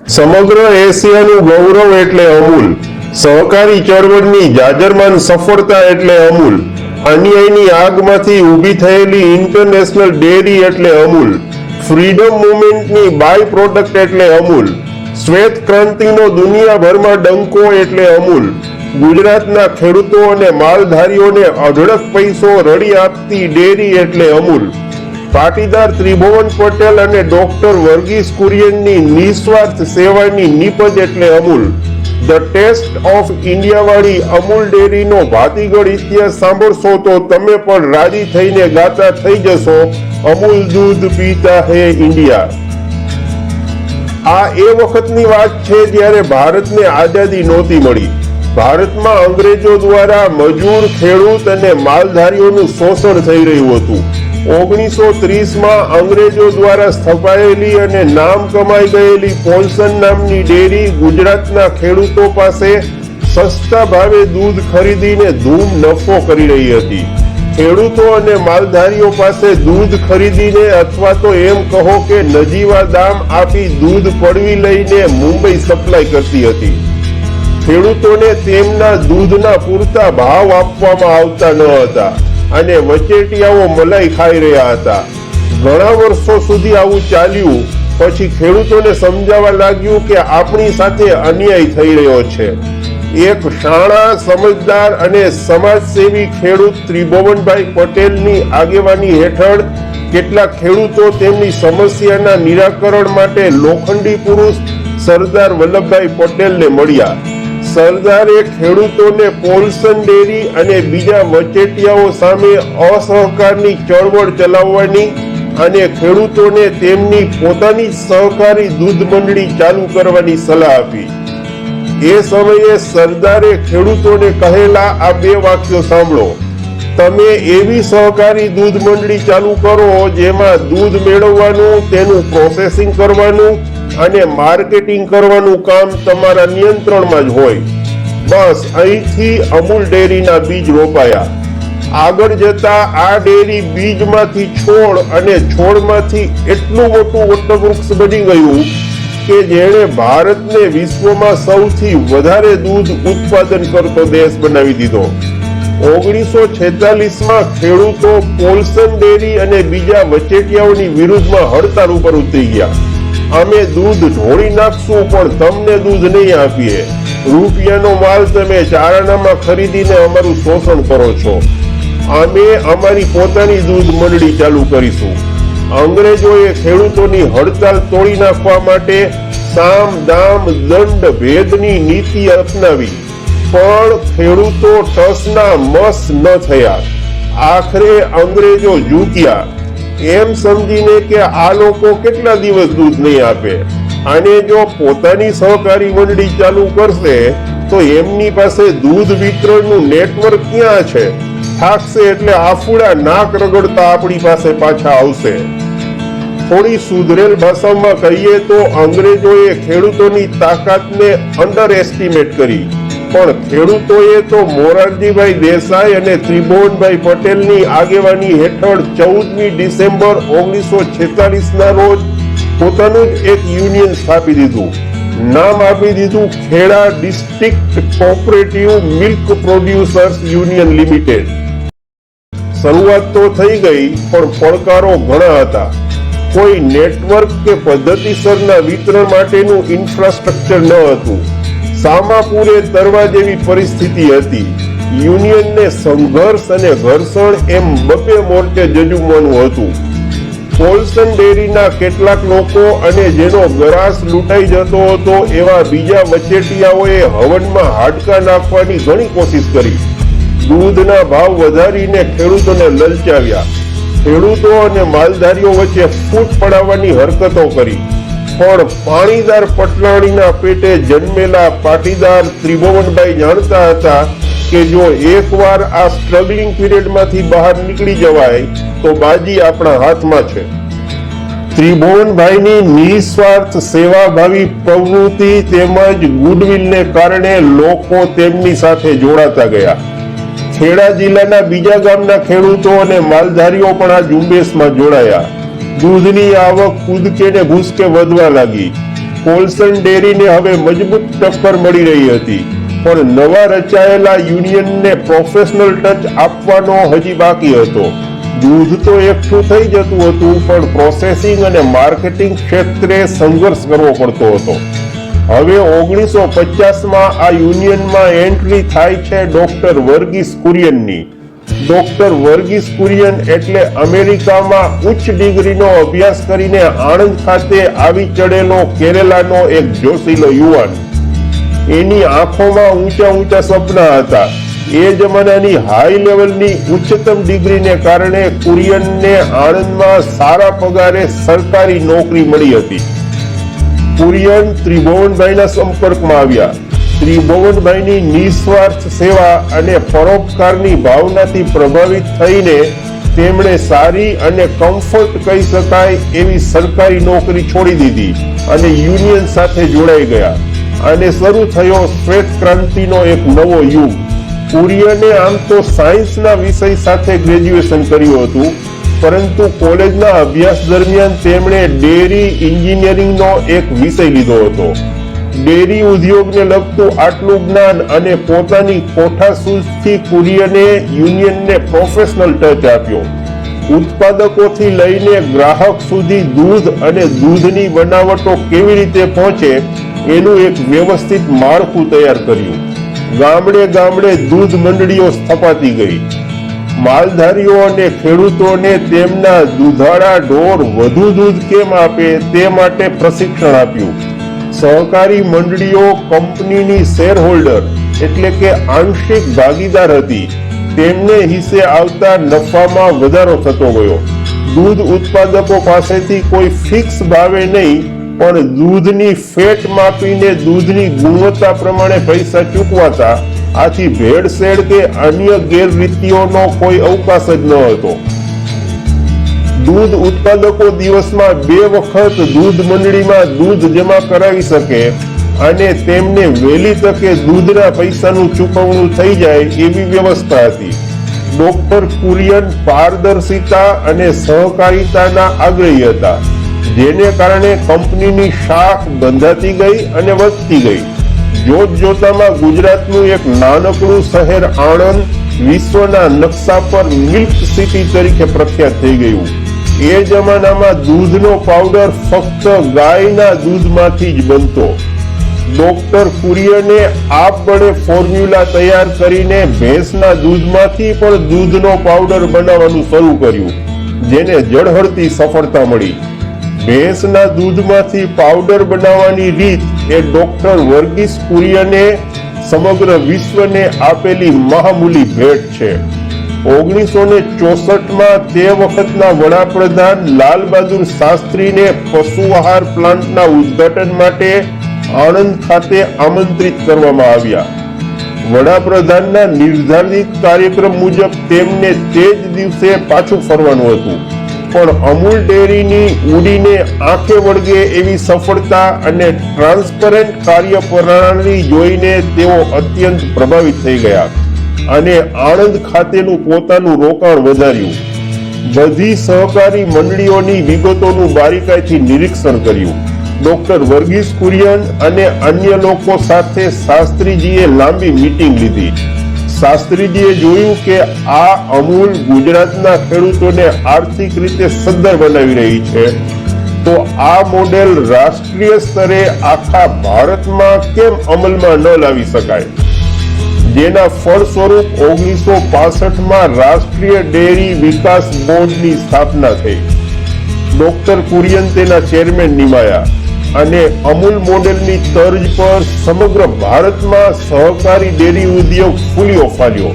સમગ્ર એશિયાનું ગૌરવ એટલે અમૂલ, સહકારી ચળવળની જાજરમાન સફળતા એટલે અમૂલ, અન્યાયની આગમાંથી ઊભી થયેલી ઇન્ટરનેશનલ ડેરી એટલે અમૂલ, ફ્રીડમ મુવમેન્ટની બાય પ્રોડક્ટ એટલે અમૂલ, શ્વેત ક્રાંતિનો દુનિયાભરમાં ડંકો એટલે અમૂલ, ગુજરાતના ખેડૂતો અને માલધારીઓને અઢળક પૈસો રળી આપતી ડેરી એટલે અમૂલ, પાટીદાર ત્રિભુવન પટેલ અને ડોક્ટર વર્ગીસ કુરિયનની નિસ્વાર્થ સેવાની નીપજ એટલે Amul. The taste of India વાળી અમૂલ ડેરીનો ભાતીગળ ઇતિહાસ સાંભળશો તો તમે પણ રાજી થઈને ગાતા થઈ જશો, અમૂલ દૂધ પીતા હે ઇન્ડિયા. આ એ વખતની વાત છે જ્યારે ભારતને આઝાદી નહોતી મળી. ભારતમાં અંગ્રેજો દ્વારા મજૂર, ખેડૂત અને માલધારીઓનું શોષણ થઈ રહ્યું હતું. 1930માં અંગ્રેજો દ્વારા સ્થપાયેલી અને નામ કમાઈ ગયેલી પોલ્સન નામની ડેરી ગુજરાતના ખેડૂતો પાસે સસ્તા ભાવે દૂધ ખરીદીને ધૂમ નફો કરી રહી હતી. ખેડૂતો અને માલધારીઓ પાસે દૂધ ખરીદીને અથવા તો એમ કહો કે નજીવા દામ આપી દૂધ પડવી લઈને મુંબઈ સપ્લાય કરતી હતી. ખેડૂતોને તેમના દૂધના પૂરતા ભાવ આપવામાં આવતા ન હતા અને વચેટિયાઓ મલાઈ ખાઈ રહ્યા હતા. ઘણા વર્ષો સુધી આવું ચાલ્યું. પછી ખેડૂતોને સમજાવવા લાગ્યું કે આપણી સાથે અન્યાય થઈ રહ્યો છે. એક શાણા, સમજદાર અને સમાજસેવી ખેડૂત ત્રિભુવનભાઈ પટેલની આગેવાની હેઠળ કેટલાક ખેડૂતો તેમની સમસ્યાના નિરાકરણ માટે લોખંડી પુરુષ સરદાર વલ્લભભાઈ પટેલને મળ્યા. સરદારે ખેડૂતોને પોલ્સન ડેરી અને બીજા વચેટિયાઓ સામે અસહકારની ચળવળ ચલાવવાની અને ખેડૂતોને તેમની પોતાની સહકારી દૂધ મંડળી ચાલુ કરવાની સલાહ આપી. એ સમયે સરદારે ખેડૂતોને કહેલા આ બે વાક્યો સાંભળો: તમે એવી સહકારી દૂધ મંડળી ચાલુ કરો જેમાં દૂધ મેળવવાનું, તેનું પ્રોસેસિંગ કરવાનું અને માર્કેટિંગ કરવાનું કામ તમારા નિયંત્રણમાં જ હોય. બસ અહીંથી અમૂલ ડેરીના બીજ રોપાયા. આગળ જતા આ ડેરી બીજમાંથી છોડ અને છોડમાંથી એટલું મોટું વટવૃક્ષ બની ગયું કે જેણે ભારતને વિશ્વમાં સૌથી વધારે દૂધ ઉત્પાદન કરતો દેશ બનાવી દીધો. 1946માં ખેડૂતો પોલ્સન ડેરી અને બીજા વચેટિયાઓની વિરુદ્ધમાં હડતાલ ઉપર ઉતરી ગયા. અમે દૂધ ઢોળી નાખશું પણ તમને દૂધ નહીં આપીએ. રૂપિયાનો માલ તમે ચારણામાં ખરીદીને અમારું શોષણ કરો છો. અમે અમારી પોતાની દૂધ મંડળી ચાલુ કરીશું. અંગ્રેજોએ ખેડૂતોની હડતાલ તોડી નાખવા માટે સામ, દામ, દંડ, ભેદની નીતિ અપનાવી, પણ ખેડૂતો ટસના મસ ન થયા. આખરે અંગ્રેજો ઝૂક્યા, એમ સમજીને કે આ લોકો કેટલા દિવસ દૂધ નહીં આપે અને જો પોતાની સહકારી મંડળી ચાલુ કરશે તો એમની પાસે દૂધ વિતરણનું નેટવર્ક ક્યાં છે? થાકશે એટલે આફુડા નાક રગડતા આપણી પાસે પાછા આવશે. થોડી સુધરેલ ભાષામાં કહીએ તો અંગ્રેજોએ ખેડૂતોની તાકાતને અંડર એસ્ટિમેટ કરી, પણ ખેડૂતોએ તો મોરારજીભાઈ દેસાઈ અને ત્રિભુવનભાઈ પટેલની આગેવાની હેઠળ 14મી ડિસેમ્બર 1946ના રોજ પોતાનું જ એક યુનિયન સ્થાપી દીધું. નામ આપી દીધું Kheda district cooperative milk producers union limited. શરૂઆત તો થઈ ગઈ, પણ પડકારો ઘણા હતા. કોઈ નેટવર્ક કે પદ્ધતિસરના વિતરણ માટેનું ઇન્ફ્રાસ્ટ્રક્ચર ન હતું. સામાપુરે તરવા જેવી પરિસ્થિતિ હતી. યુનિયનને સંઘર્ષ અને ઘર્ષણ એમ બબ્બે મોરચે જજુમવાનું હતું. પોલ્સન ડેરીના કેટલાક લોકો અને જેનો ગરાસ લૂંટાઈ જતો હતો એવા બીજા વચેટિયાઓએ હવનમાં હાડકા નાખવાની ઘણી કોશિશ કરી. દૂધના ભાવ વધારીને ખેડૂતોને લલચાવ્યા. ખેડૂતો અને માલધારીઓ વચ્ચે ફૂટ પડાવવાની હરકતો કરી. પણ પાણીદાર પટલાણીના પેટે જન્મેલા પાટીદાર ત્રિભુવનભાઈ જાણતા હતા કે જો એકવાર આ સ્ટ્રગલિંગ પીરિયડમાંથી બહાર નીકળી જવાય તો બાજી આપણા હાથમાં છે. ત્રિભુવનભાઈની નિસ્વાર્થ સેવાભાવી પ્રવૃત્તિ તેમજ ગુડવિલને કારણે લોકો તેમની સાથે જોડાતા ગયા. ખેડા જિલ્લાના બીજા ગામના ખેડૂતો અને માલધારીઓ પણ આ ઝુંબેશમાં જોડાયા. દૂધની આવક કૂદકે ને ભૂસકે વધવા લાગી. કોલસન ડેરીને હવે મજબૂત ટક્કર મળી રહી હતી, પણ નવા રચાયેલા યુનિયનને પ્રોફેશનલ ટચ આપવાનો હજી બાકી હતો. દૂધ તો એકઠું થઈ જતું હતું, પણ પ્રોસેસિંગ અને માર્કેટિંગ ક્ષેત્રે સંઘર્ષ કરવો પડતો હતો. હવે 1950માં આ યુનિયનમાં એન્ટ્રી થાય છે ડોક્ટર વર્ગીસ કુરિયનની. ડોક્ટર વર્ગીસ કુરિયન એટલે અમેરિકામાં ઉચ્ચ ડિગ્રીનો અભ્યાસ કરીને આણંદ ખાતે આવી ચડેલો કેરેલાનો એક જોશીલો યુવાન. એની આંખોમાં ઊંચા સપના હતા. એ જમાનાની હાઈ લેવલની ઉચ્ચતમ ડિગ્રીને કારણે કુરિયનને આણંદમાં સારા પગારે સરકારી નોકરી મળી હતી. કુરિયન ત્રિભુવનભાઈના સંપર્કમાં આવ્યા. ત્રિભુવનભાઈની નિસ્વાર્થ સેવા અને પરોપકારની ભાવનાથી પ્રભાવિત થઈને તેમણે સારી અને કમ્ફર્ટ કહી શકાય એવી સરકારી નોકરી છોડી દીધી અને યુનિયન સાથે જોડાઈ ગયા. અને શરૂ થયો શ્વેત ક્રાંતિનો એક નવો યુગ. કુરિયને આમ તો સાયન્સના વિષય સાથે ગ્રેજ્યુએશન કર્યું હતું, પરંતુ કોલેજના અભ્યાસ દરમિયાન તેમણે ડેરી એન્જિનિયરિંગનો એક વિષય લીધો હતો. ડેરી ઉદ્યોગને લગતું આટલું જ્ઞાન અને પોતાની કોઠાસૂઝથી કુરિયને યુનિયનને પ્રોફેશનલ ટચ આપ્યો. ઉત્પાદકોથી લઈને ગ્રાહક સુધી દૂધ અને દૂધની બનાવટો કેવી રીતે પહોંચે એનું એક વ્યવસ્થિત માળખું તૈયાર કર્યું. ગામડે દૂધ મંડળીઓ સ્થપાતી ગઈ. માલધારીઓ અને ખેડૂતોને તેમના દૂધાળા ઢોર વધુ દૂધ કેમ આપે તે માટે પ્રશિક્ષણ આપ્યું. સહકારી મંડળીઓ કંપનીની શેર હોલ્ડર એટલે કે આંશિક ભાગીદાર હતી. તેમને હિસ્સે આવતા નફામાં વધારો થતો ગયો. દૂધ ઉત્પાદકો પાસેથી કોઈ ફિક્સ ભાવે નહીં, પણ દૂધની ફેટ માપીને દૂધની ગુણવત્તા પ્રમાણે પૈસા ચૂકવાતા. આથી ભેળસેળ કે અન્ય ગેરરીતિઓનો કોઈ અવકાશ જ ન હતો. દૂધ ઉત્પાદકો દિવસમાં 2 વખત દૂધ મંડળીમાં દૂધ જમા કરાવી શકે અને તેમને વહેલી તકે દૂધના પૈસાનું ચૂકવણું થઈ જાય એવી વ્યવસ્થા હતી. ડોક્ટર કુરિયન પારદર્શિતા અને સહકારિતાના આગ્રહી હતા, જેને કારણે કંપનીની શાખ બંધાતી ગઈ અને વધતી ગઈ. જોતજોતામાં ગુજરાતનું એક નાનકડું શહેર આણંદ વિશ્વના નકશા પર મિલ્ક સિટી તરીકે પ્રખ્યાત થઈ ગયું. એ જમાનામાં દૂધનો પાવડર ફક્ત ગાયના દૂધમાંથી જ બનતો. ડોક્ટર કુરિયને આપબળે ફોર્મ્યુલા તૈયાર કરીને ભેંસના દૂધમાંથી પણ દૂધનો પાવડર બનાવવાનું શરૂ કર્યું, જેને ઝળહળતી સફળતા મળી. ભેંસના દૂધમાંથી પાવડર બનાવવાની રીત એ ડોક્ટર વર્ગીસ કુરિયને સમગ્ર વિશ્વને આપેલી મહામૂલી ભેટ છે. 1964માં તે વખતના વડાપ્રધાન લાલ બહાદુર શાસ્ત્રીને પશુ આહાર પ્લાન્ટના ઉદ્ઘાટન માટે આણંદ ખાતે આમંત્રિત કરવામાં આવ્યા. વડાપ્રધાનના નિર્ધારિત કાર્યક્રમ મુજબ તેમને તે જ દિવસે પાછું ફરવાનું હતું, પણ અમૂલ ડેરીની ઉડીને આંખે વળગે એવી સફળતા અને ટ્રાન્સપરન્ટ કાર્યપ્રણાલી જોઈને તેઓ અત્યંત પ્રભાવિત થઈ ગયા અને આણંદ ખાતેનું પોતાનું રોકાણ વધાર્યું. બધી સહકારી મંડળીઓની વિગતોનું બારીકાઈથી નિરીક્ષણ કર્યું. ડોક્ટર વર્ગીસ કુરિયન અને અન્ય લોકો સાથે શાસ્ત્રીજીએ લાંબી મીટિંગ લીધી. શાસ્ત્રીજીએ જોયું કે આ અમૂલ ગુજરાતના ખેડૂતોને આર્થિક રીતે સદ્ધર બનાવી રહી છે, તો આ મોડેલ રાષ્ટ્રીય સ્તરે આખા ભારતમાં કેમ અમલમાં ન લાવી શકાય? જેના ફળ સ્વરૂપ 1965માં રાષ્ટ્રીય ડેરી વિકાસ બોર્ડની સ્થાપના થઈ. ડોક્ટર કુરિયન તેના ચેરમેન નિમાયા અને અમૂલ મોડેલની તર્જ પર સમગ્ર ભારતમાં સહકારી ડેરી ઉદ્યોગ ફૂલ્યો ફાલ્યો.